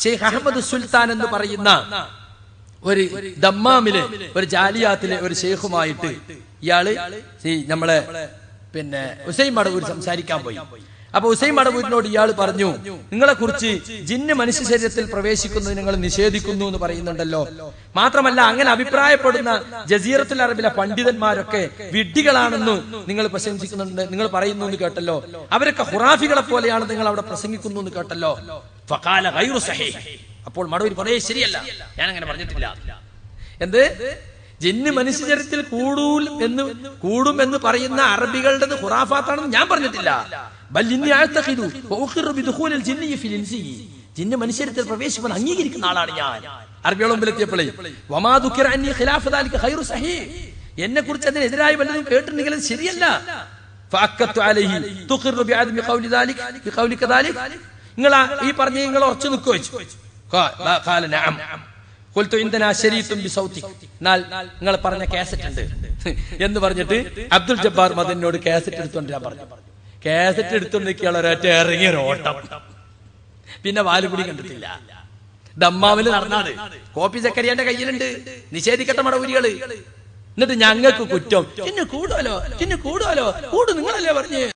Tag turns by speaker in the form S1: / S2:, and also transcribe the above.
S1: ഷെയ്ഖ് അഹമ്മദ് സുൽത്താൻ എന്ന് പറയുന്ന ഒരു ദമ്മാമിലെ ഒരു ജാലിയാത്തിലെ ഒരു ഷെയ്ഖുമായിട്ട് ഇയാള് നമ്മളെ ഹുസൈൻ മടവൂർ സംസാരിക്കാൻ പോയി. അപ്പൊ ഹുസൈൻ മടവൂരിനോട് ഇയാൾ പറഞ്ഞു, നിങ്ങളെ കുറിച്ച് ജിന്ന് മനുഷ്യ ശരീരത്തിൽ പ്രവേശിക്കുന്നത് നിങ്ങൾ നിഷേധിക്കുന്നു എന്ന് പറയുന്നുണ്ടല്ലോ. മാത്രമല്ല അങ്ങനെ അഭിപ്രായപ്പെടുന്ന ജസീറത്തുൽ അറബിലെ പണ്ഡിതന്മാരൊക്കെ വിഡ്ഢികളാണെന്ന് നിങ്ങൾ പ്രശംസിക്കുന്നുണ്ട്, നിങ്ങൾ പറയുന്നു എന്ന് കേട്ടല്ലോ. അവരൊക്കെ ഖുറാഫികളെ പോലെയാണ് നിങ്ങൾ അവിടെ പ്രസംഗിക്കുന്നു എന്ന് കേട്ടല്ലോ. ഫഖാല ഗൈറു സഹീഹ്. അപ്പോൾ മടവൂർ പറയേ ശരിയല്ല, ഞാൻ അങ്ങനെ പറഞ്ഞിട്ടില്ല. എന്ത് ജിന്ന് മനുഷ്യ ശരീരത്തിൽ കൂടും എന്ന് പറയുന്ന അറബികളുടെ ഖുറാഫാത്താണെന്ന് ഞാൻ പറഞ്ഞിട്ടില്ല. ജിന്ന് മനുഷ്യരത്തിൽ പ്രവേശിക്കാൻ അംഗീകരിക്കുന്ന ആളാണ് ഞാൻ. അറബികളുടെ മുമ്പിലെത്തിയപ്പോഴേ എന്നെ കുറിച്ച് അതിനെതിരായി വല്ലതും കേട്ടിട്ടുണ്ടെങ്കിൽ ശരിയല്ല. നിങ്ങൾ ഈ പറഞ്ഞ നിങ്ങൾ ഉറച്ചു നിൽക്കുക നിങ്ങൾ പറഞ്ഞ കാസറ്റ് ഉണ്ട് എന്ന് പറഞ്ഞിട്ട് അബ്ദുൽ ജബ്ബാർ മദനിനോട് കാസറ്റ് എടുത്തോണ്ടിരാൻ പറഞ്ഞു. കാസറ്റ് എടുത്തോണ്ടിരിക്കുകയാണ് ഒരൊറ്റ ഇറങ്ങിയ ഓട്ടം. പിന്നെ വാലുകുടി കണ്ടിട്ടില്ല. ദമ്മാവില് നടന്നാണ്. കോപ്പി സക്കരിയാന്റെ കയ്യിലുണ്ട്. നിഷേധിക്കട്ടെ മടവൂരികള്. എന്നിട്ട് ഞങ്ങൾക്ക് കുറ്റം. ചിന്നു കൂടുമല്ലോ കൂടും നിങ്ങളല്ലേ പറഞ്ഞു.